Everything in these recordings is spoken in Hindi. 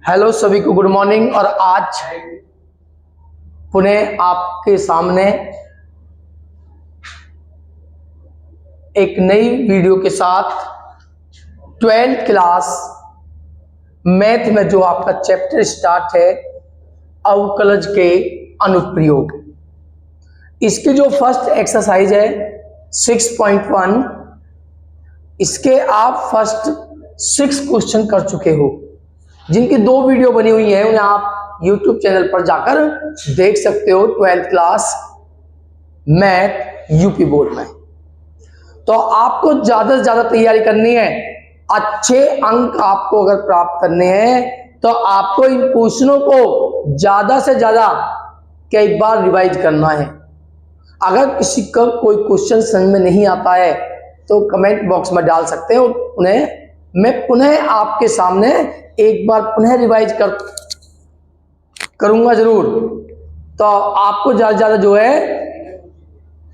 हेलो सभी को गुड मॉर्निंग। और आज पुनः आपके सामने एक नई वीडियो के साथ 12th क्लास मैथ में जो आपका चैप्टर स्टार्ट है अवकलज के अनुप्रयोग, इसकी जो फर्स्ट एक्सरसाइज है 6.1, इसके आप फर्स्ट 6 क्वेश्चन कर चुके हो, जिनकी 2 वीडियो बनी हुई है, उन्हें आप YouTube चैनल पर जाकर देख सकते हो 12th class math UP board में। तो आपको ज्यादा से ज्यादा तैयारी करनी है, अच्छे अंक आपको अगर प्राप्त करने हैं तो आपको इन क्वेश्चनों को ज्यादा से ज्यादा कई बार रिवाइज करना है। अगर किसी का कोई क्वेश्चन समझ में नहीं आता है तो कमेंट बॉक्स में डाल सकते हो, उन्हें मैं पुनः आपके सामने एक बार पुनः रिवाइज करूंगा जरूर। तो आपको ज्यादा से ज्यादा जो है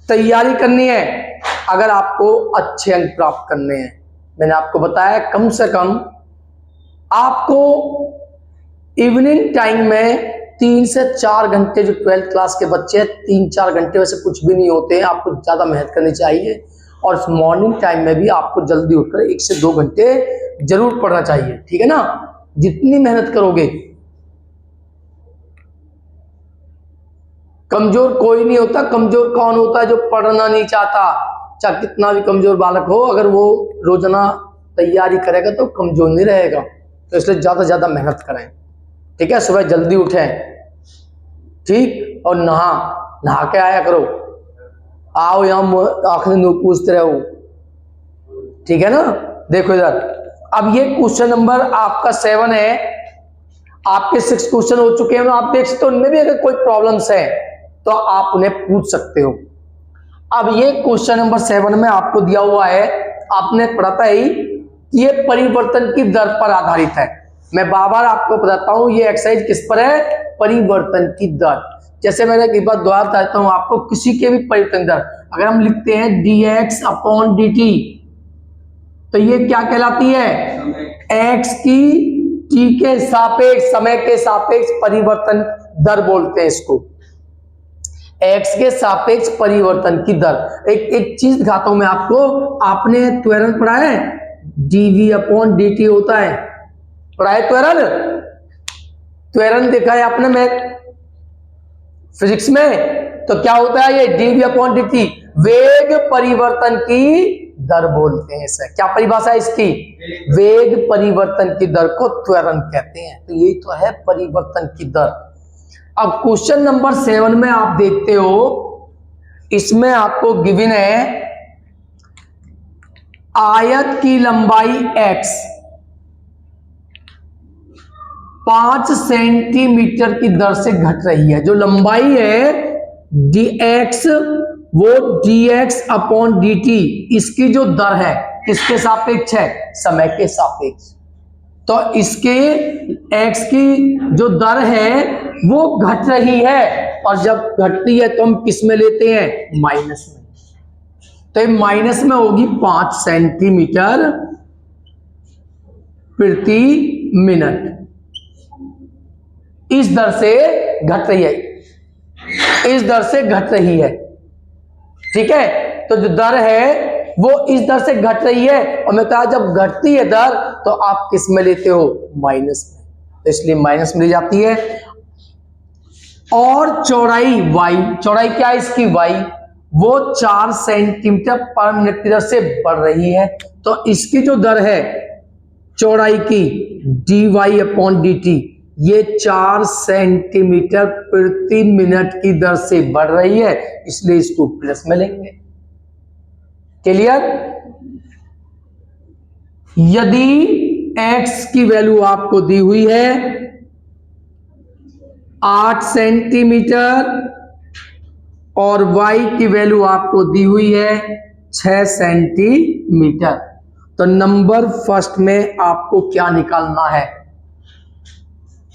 तैयारी करनी है अगर आपको अच्छे अंक प्राप्त करने हैं। मैंने आपको बताया कम से कम आपको इवनिंग टाइम में 3 से 4 घंटे, जो 12th क्लास के बच्चे हैं 3-4 घंटे वैसे कुछ भी नहीं होते हैं, आपको ज्यादा मेहनत करनी चाहिए। और मॉर्निंग टाइम में भी आपको जल्दी उठकर 1 से 2 घंटे जरूर पढ़ना चाहिए, ठीक है ना। जितनी मेहनत करोगे, कमजोर कोई नहीं होता। कमजोर कौन होता है? जो पढ़ना नहीं चाहता। चाहे कितना भी कमजोर बालक हो, अगर वो रोजाना तैयारी करेगा तो कमजोर नहीं रहेगा। तो इसलिए ज्यादा से ज्यादा मेहनत करें, ठीक है। सुबह जल्दी उठें, ठीक, और नहा के आया करो। आओ यहाँ आखिरी नूर पूछते रहो, ठीक है ना। देखो इधर, अब ये क्वेश्चन नंबर आपका 7 है। आपके 6 क्वेश्चन हो चुके हैं, आप देख सकते हो। उनमें भी अगर कोई प्रॉब्लम्स है तो आप उन्हें पूछ सकते हो। अब ये क्वेश्चन नंबर 7 में आपको दिया हुआ है, आपने पढ़ा था ही, ये परिवर्तन की दर पर आधारित है। मैं बार बार आपको बताता हूं ये एक्सरसाइज किस पर है? परिवर्तन की दर। जैसे मैंने एक बार दोबारा बताता हूं आपको, किसी के भी परिवर्तन दर अगर हम लिखते हैं dx/dt, तो ये क्या कहलाती है? x की t के सापेक्ष, समय के सापेक्ष परिवर्तन दर बोलते हैं इसको। x के सापेक्ष परिवर्तन की दर। एक चीज दिखाता हूं मैं आपको। आपने त्वरण पढ़ा है? dv/dt होता है, पढ़ा है त्वरण? त्वरण देखा है आपने मैथ फिजिक्स में? तो क्या होता है ये dv/dt? वेग परिवर्तन की दर बोलते हैं इसे। क्या परिभाषा है इसकी? वेग परिवर्तन की दर को त्वरण कहते हैं। तो ये तो है परिवर्तन की दर। अब क्वेश्चन नंबर 7 में आप देखते हो, इसमें आपको गिवन है आयत की लंबाई x 5 सेंटीमीटर की दर से घट रही है। जो लंबाई है dx, वो dx/dt, इसकी जो दर है किसके सापेक्ष है? समय के सापेक्ष। तो इसके x की जो दर है वो घट रही है, और जब घटती है तो हम किस में लेते हैं? माइनस में। तो ये माइनस में होगी 5 सेंटीमीटर प्रति मिनट। इस दर से घट रही है, इस दर से घट रही है, ठीक है। तो जो दर है वो इस दर से घट रही है, और मैं कहा जब घटती है दर तो आप किस में लेते हो? माइनस में। तो इसलिए माइनस में ली जाती है। और चौड़ाई y, चौड़ाई क्या है इसकी? y, वो 4 सेंटीमीटर पर मिनट की दर से बढ़ रही है। तो इसकी जो दर है चौड़ाई की dy/dt, ये 4 सेंटीमीटर प्रति मिनट की दर से बढ़ रही है, इसलिए इसको प्लस में लेंगे। क्लियर? यदि x की वैल्यू आपको दी हुई है 8 सेंटीमीटर और y की वैल्यू आपको दी हुई है 6 सेंटीमीटर, तो नंबर फर्स्ट में आपको क्या निकालना है?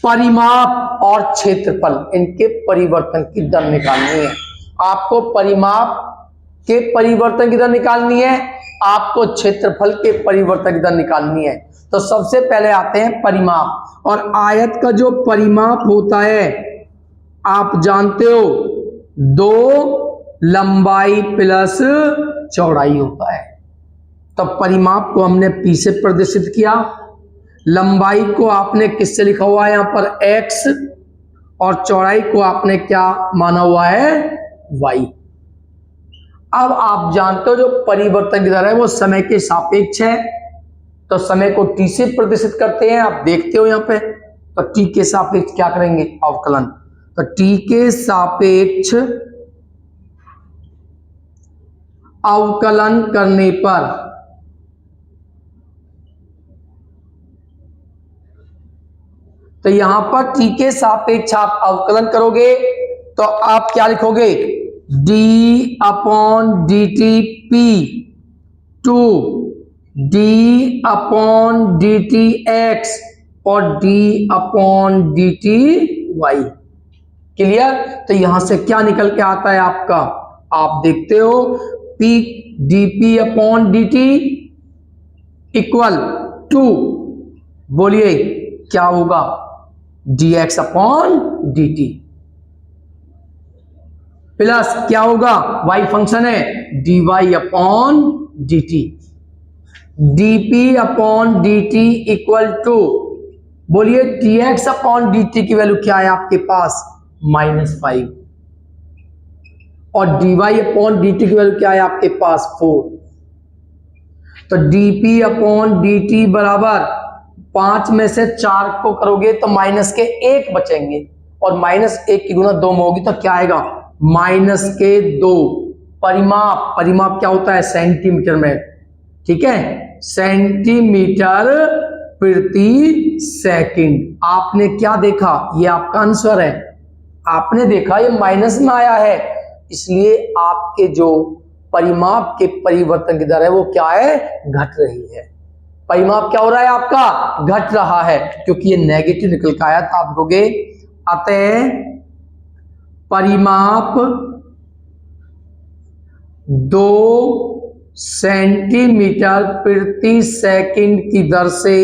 परिमाप और क्षेत्रफल, इनके परिवर्तन की दर निकालनी है। आपको परिमाप के परिवर्तन की दर निकालनी है, आपको क्षेत्रफल के परिवर्तन की दर निकालनी है। तो सबसे पहले आते हैं परिमाप, और आयत का जो परिमाप होता है आप जानते हो 2 लंबाई प्लस चौड़ाई होता है। तो परिमाप को हमने P से प्रदर्शित किया, लंबाई को आपने किससे लिखा हुआ है यहां पर x, और चौड़ाई को आपने क्या माना हुआ है y। अब आप जानते हो जो परिवर्तन की दर है वो समय के सापेक्ष है, तो समय को t से प्रदर्शित करते हैं। आप देखते हो यहां पे, तो t के सापेक्ष क्या करेंगे अवकलन, तो t के सापेक्ष अवकलन करने पर तो यहां पर t के सापेक्ष आप अवकलन करोगे तो आप क्या लिखोगे d upon D T P to d upon D T X और d upon D T Y. Clear? तो यहां से क्या निकल के आता है आपका, आप देखते हो p D P upon D T equal to, बोलिए क्या होगा dx अपॉन dt प्लस क्या होगा y फंक्शन है dy upon dt, dp upon dt equal to, बोलिए dx अपॉन dt की वैल्यू क्या है आपके पास -5, और dy अपॉन dt की वैल्यू क्या है आपके पास 4। तो dp अपॉन dt बराबर 5 में से 4 को करोगे तो माइनस के 1 बचेंगे, और -1 की गुना 2 में होगी तो क्या आएगा -2। परिमाप क्या होता है सेंटीमीटर में, ठीक है, सेंटीमीटर प्रति सेकंड। आपने क्या देखा, ये आपका आंसर है, आपने देखा ये माइनस में आया है, इसलिए आपके जो परिमाप के परिवर्तन की दर है वो क्या है घट रही है। परिमाप क्या हो रहा है आपका घट रहा है, क्योंकि ये नेगेटिव निकल के आया था। आप लिखोगे अतः परिमाप 2 सेंटीमीटर प्रति सेकंड की दर से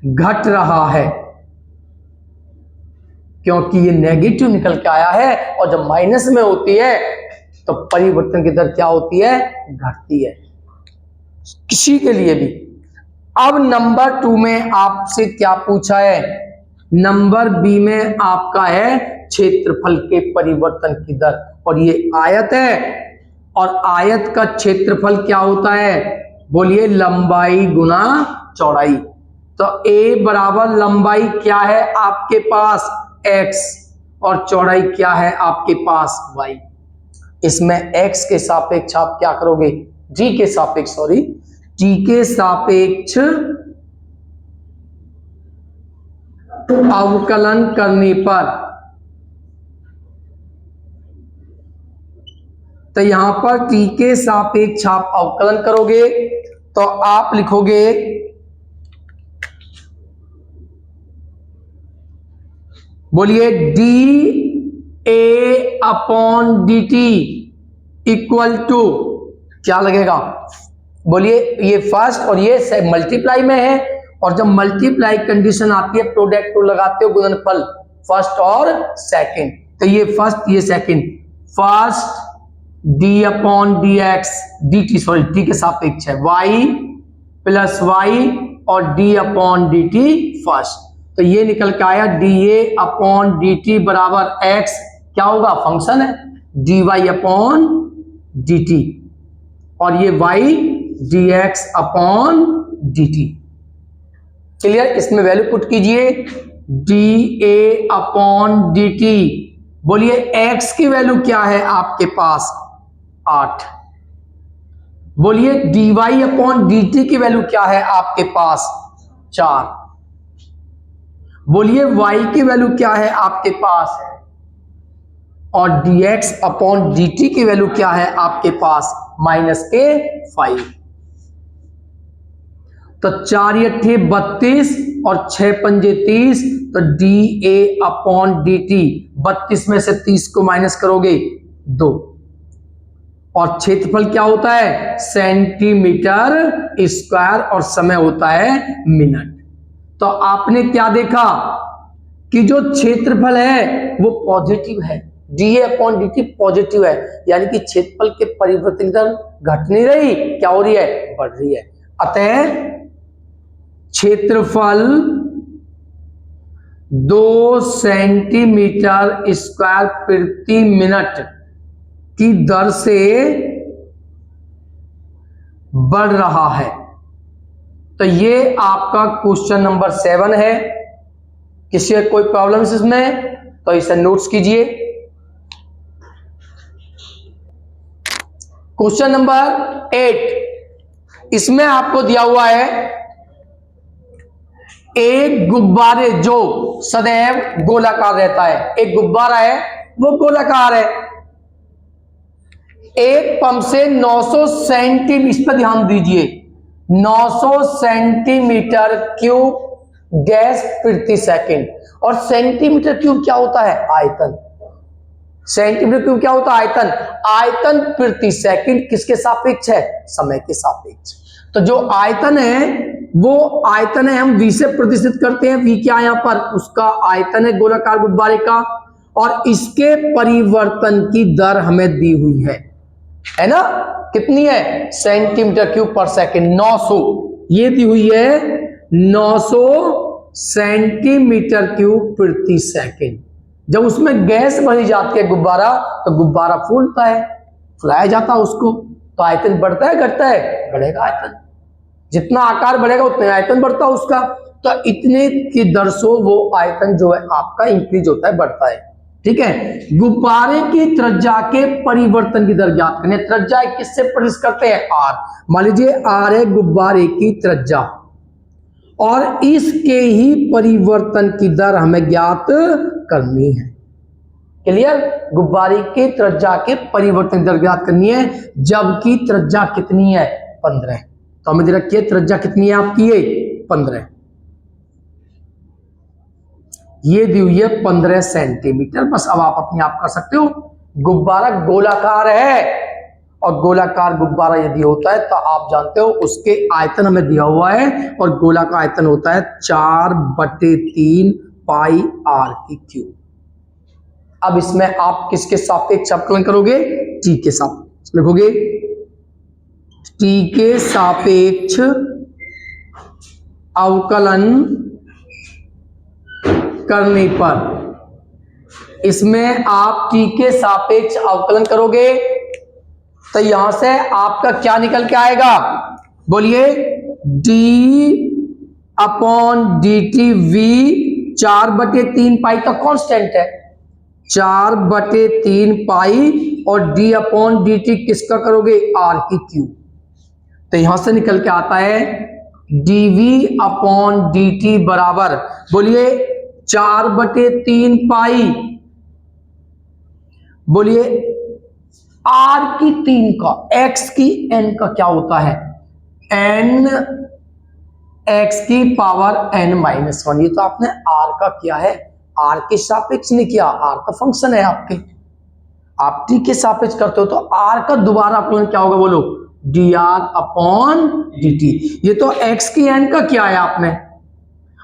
घट रहा है, क्योंकि ये नेगेटिव निकल के आया है, और जब माइनस में होती है तो परिवर्तन की दर क्या होती है घटती है किसी के लिए भी। अब नंबर 2 में आपसे क्या पूछा है, नंबर बी में आपका है क्षेत्रफल के परिवर्तन की दर, और ये आयत है, और आयत का क्षेत्रफल क्या होता है, बोलिए लंबाई गुना चौड़ाई। तो a बराबर लंबाई क्या है आपके पास x, और चौड़ाई क्या है आपके पास y। इसमें x के सापेक्ष आप क्या करोगे g के सापेक्ष, सॉरी t के सापेक्ष अवकलन करने पर, तो यहां पर t के सापेक्ष आप अवकलन करोगे तो आप लिखोगे बोलिए D A upon D T equal to क्या लगेगा, बोलिए ये फर्स्ट और ये मल्टीप्लाई में है, और जब मल्टीप्लाई कंडीशन आती है प्रोडक्ट को लगाते हो गुणनफल फर्स्ट और सेकंड, तो ये फर्स्ट ये second, first D upon D X D T, sorry T के सापेक्ष है वाई प्लस वाई और D upon D T first, तो ये निकल के आया D A upon D T बराबर एक्स, क्या होगा फंक्शन है D Y upon D T, और ये Y D X upon D T. Clear? इसमें वैल्यू पुट कीजिए D A upon D T, बोलिए एक्स की वैल्यू क्या है आपके पास 8, बोलिए D Y upon D T की वैल्यू क्या है आपके पास 4, बोलिए y की वैल्यू क्या है आपके पास, और dx अपॉन dt की वैल्यू क्या है आपके पास -5। तो 4 × 32 और 6 × 30, तो dA अपॉन dt, 32 में से 30 को माइनस करोगे 2, और क्षेत्रफल क्या होता है? सेंटीमीटर स्क्वायर, और समय होता है मिनट। तो आपने क्या देखा कि जो क्षेत्रफल है वो पॉजिटिव है, dA/dt पॉजिटिव है, यानी कि क्षेत्रफल के परिवर्तन दर घट नहीं रही, क्या हो रही है? बढ़ रही है। अतः क्षेत्रफल 2 सेंटीमीटर स्क्वायर प्रति मिनट की दर से बढ़ रहा है। तो ये आपका क्वेश्चन नंबर 7 है। किसी कोई प्रॉब्लम इसमें तो इसे नोट्स कीजिए। क्वेश्चन नंबर 8, इसमें आपको दिया हुआ है एक गुब्बारे जो सदैव गोलाकार रहता है। एक गुब्बारा है वो गोलाकार है, एक पंप से 900 सेंटीमीटर, इस पर ध्यान दीजिए, 900 सेंटीमीटर क्यूब गैस प्रति सेकंड। और सेंटीमीटर क्यूब क्या होता है? आयतन। सेंटीमीटर क्यूब क्या होता है? आयतन। आयतन प्रति सेकंड किसके सापेक्ष है? समय के सापेक्ष। तो जो आयतन है वो आयतन है, हम v से प्रतिष्ठित करते हैं। v क्या है यहां पर? उसका आयतन है गोलाकार गुब्बारे का, और इसके परिवर्तन की दर हमें दी हुई है ना? कितनी है? सेंटीमीटर क्यूब पर सेकंड 900, ये दी हुई है 900 सेंटीमीटर क्यूब प्रति सेकंड। जब उसमें गैस भरी जाती है गुब्बारा, तो गुब्बारा फूलता है, फुलाया जाता है उसको, तो आयतन बढ़ता है घटता है? बढ़ेगा आयतन। जितना आकार बढ़ेगा उतना आयतन बढ़ता है उसका। तो इतने की दर से वो आयतन जो है आपका इंक्रीज होता है, बढ़ता है। ठीक है। गुब्बारे की त्रिज्या के परिवर्तन की दर ज्ञात करनी है। त्रिज्या किससे प्रतिष्ठित करते हैं? r। मान लीजिए r है गुब्बारे की त्रिज्या, और इसके ही परिवर्तन की दर हमें ज्ञात करनी है। क्लियर? गुब्बारे के त्रिज्या के परिवर्तन की दर ज्ञात करनी है, जबकि त्रिज्या कितनी है? 15। तो हमें दे रखी है त्रिज्या कितनी है आपकी? ये 15, ये दी हुई है 15 सेंटीमीटर। बस अब आप अपने आप कर सकते हो। गुब्बारा गोलाकार है, और गोलाकार गुब्बारा यदि होता है तो आप जानते हो उसके आयतन हमें दिया हुआ है, और गोला का आयतन होता है 4/3 पाई r की क्यूब। अब इसमें आप किसके सापेक्ष अवकलन करोगे? t के सापेक्ष लिखोगे। t के सापेक्ष अवकलन करने पर, इसमें आप t के सापेक्ष अवकलन करोगे तो यहां से आपका क्या निकल के आएगा? बोलिए। d/dt v 4/3 पाई तो कांस्टेंट है, 4/3 पाई, और d/dt किसका करोगे? r की क्यूब। तो यहां से निकल के आता है dv/dt बराबर, बोलिए 4/3 पाई, बोलिए r की 3 का, x की n का क्या होता है? n x की पावर n-1। ये तो आपने r का किया है, r के सापेक्ष नहीं किया। r का फंक्शन है आपके, आप t के सापेक्ष करते हो तो r का दोबारा अपलन क्या होगा? बोलो। dr/dt। ये तो x की n का किया है आपने।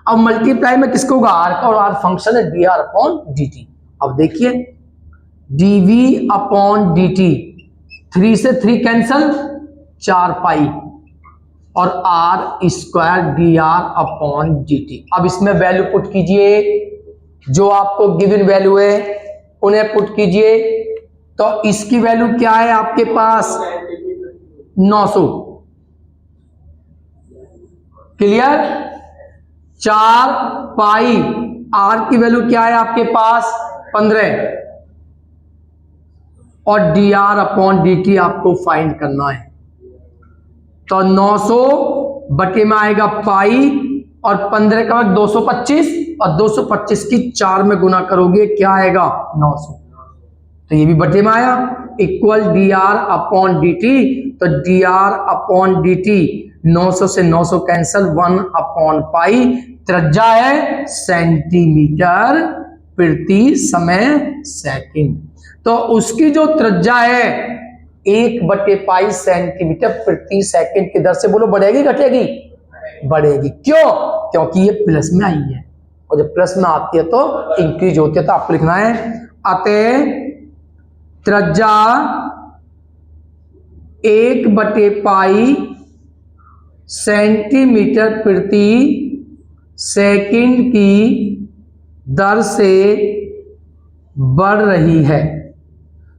अब मल्टीप्लाई में किसको होगा? r का, और r फंक्शन है dr/dt। अब देखिए dv/dt, 3 से 3 कैंसल, 4 पाई, और r स्क्वायर dr/dt। अब इसमें वैल्यू पुट कीजिए, जो आपको गिवन वैल्यू है उन्हें पुट कीजिए। तो इसकी वैल्यू क्या है आपके पास? 900। क्लियर? 4 पाई, r की वैल्यू क्या है आपके पास? 15, और dr/dt आपको फाइंड करना है। तो 900 बटे में आएगा पाई, और 15 का 225, और 225 की 4 में गुना करोगे क्या आएगा? 900। तो ये भी बटे में आया, इक्वल dr/dt। तो dr/dt 900 से 900 कैंसल, 1/पाई, त्रिज्या है सेंटीमीटर प्रति समय सेकंड। तो उसकी जो त्रिज्या है 1/π सेंटीमीटर प्रति सेकंड की दर से, बोलो बढ़ेगी घटेगी? बढ़ेगी। क्यों? क्योंकि ये प्लस में आई है, और जब प्लस में आती है तो इंक्रीज होती है। तो आपको लिखना है अतः त्रिज्या 1/π सेंटीमीटर प्रति सेकंड की दर से बढ़ रही है।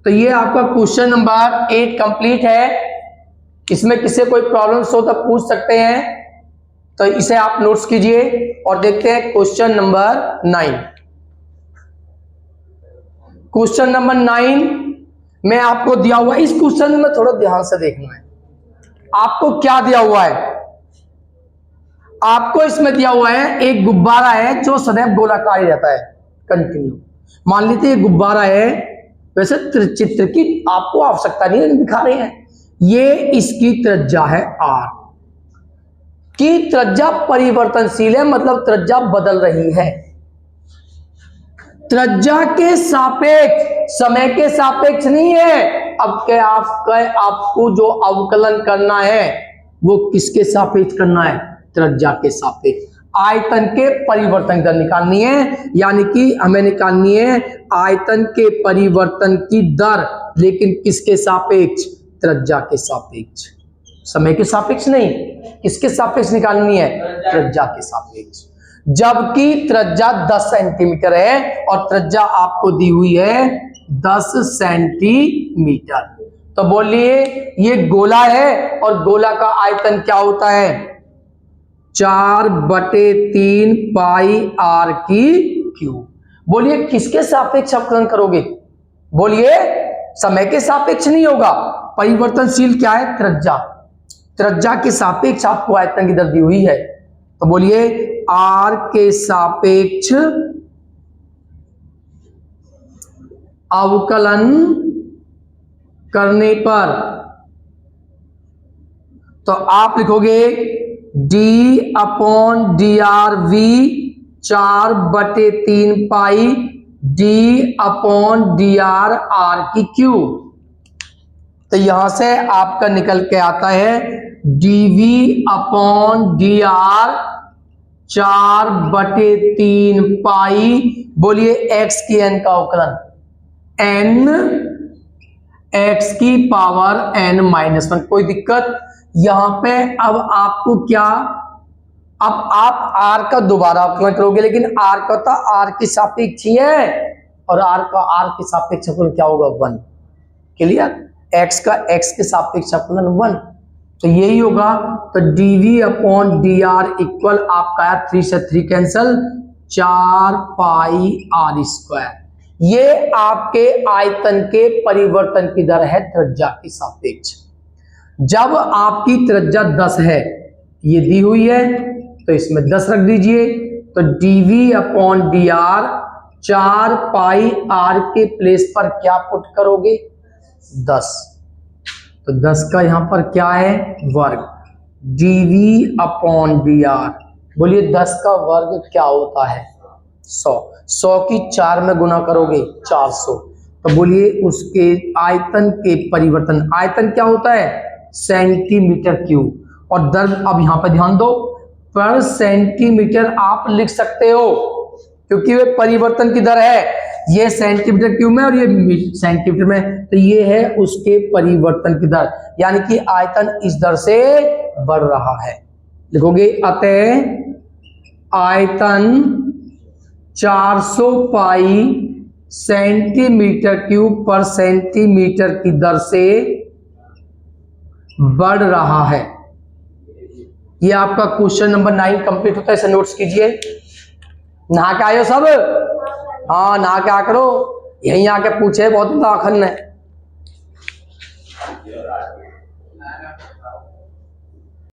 तो ये आपका क्वेश्चन नंबर 8 कंप्लीट है। इसमें किसी कोई प्रॉब्लम्स हो तो पूछ सकते हैं, तो इसे आप नोट्स कीजिए और देखते हैं क्वेश्चन नंबर 9। क्वेश्चन नंबर 9 में आपको दिया हुआ, इस क्वेश्चन में थोड़ा ध्यान से देखना है। आपको क्या दिया हुआ है? आपको इसमें दिया हुआ है एक गुब्बारा है जो सदैव गोलाकार ही रहता है, कंटिन्यू। मान लीजिए ये गुब्बारा है, वैसे चित्र की आपको आवश्यकता नहीं है, दिखा रहे हैं। ये इसकी त्रिज्या है r की त्रिज्या परिवर्तनशील है, मतलब त्रिज्या बदल रही है। त्रिज्या के सापेक्ष, समय के सापेक्ष नहीं है। अब क्या आपको जो अवकलन करना है वो किसके सापेक्ष करना है? त्रिज्या के सापेक्ष। आयतन के परिवर्तन दर निकालनी है, यानी कि हमें निकालनी है आयतन के परिवर्तन की दर, लेकिन किसके सापेक्ष? त्रिज्या के सापेक्ष, समय के सापेक्ष नहीं। किसके सापेक्ष निकालनी है? त्रिज्या के सापेक्ष। जबकि त्रिज्या 10 सेंटीमीटर है और त्रिज्या आपको दी हुई है 10 सेंटीमीटर। तो बोलिए ये गोला है और गोला का आयतन क्या होता है? 4/3 पाई r की क्यूब। बोलिए किसके सापेक्ष अवकलन करोगे? बोलिए समय के सापेक्ष नहीं होगा, परिवर्तनशील क्या है? त्रिज्या। त्रिज्या के सापेक्ष आपको आयतन की दर दी हुई है, तो बोलिए r के सापेक्ष अवकलन करने पर, तो आप लिखोगे d/dr v 4/3 पाई d/dr r की क्यूब। तो यहां से आपका निकल के आता है dv/dr 4/3 पाई, बोलिए x की n का अवकलन, n x की पावर n-1। कोई दिक्कत यहां पे? अब आपको क्या, अब आप r का दोबारा अवकलन करोगे, लेकिन r का तो r के सापेक्ष ही है, और r का r के सापेक्ष अवकलन क्या होगा? 1। क्लियर? x का x के सापेक्ष अवकलन 1, तो यही होगा। तो dv/dr इक्वल आपका 3 से 3 कैंसल, 4 पाई r²। ये आपके आयतन के परिवर्तन की दर है त्रिज्या के सापेक्ष। जब आपकी त्रिज्या 10 है, ये दी हुई है, तो इसमें 10 रख दीजिए। तो dv/dr 4 पाई r के प्लेस पर क्या पुट करोगे? 10। तो 10 का यहां पर क्या है? वर्ग। dv/dr, बोलिए 10 का वर्ग क्या होता है? 100। 100 की 4 में गुना करोगे 400। तो बोलिए उसके आयतन के परिवर्तन, आयतन क्या होता है? Centimetre cube. और दर, अब यहां पर ध्यान दो, पर सेंटीमीटर आप लिख सकते हो क्योंकि वे परिवर्तन की दर है। ये सेंटीमीटर क्यूब में और ये सेंटीमीटर में, तो ये है उसके परिवर्तन की दर, यानी कि आयतन इस दर से बढ़ रहा है। लिखोगे अतः आयतन 400 पाई सेंटीमीटर क्यूब पर सेंटीमीटर की दर से बढ़ रहा है। ये आपका क्वेश्चन नंबर 9 कंप्लीट होता है। इसे नोट्स कीजिए। नहा के आयो सब? हाँ, नहा के आ करो, यहीं आके पूछे बहुत दाखन है।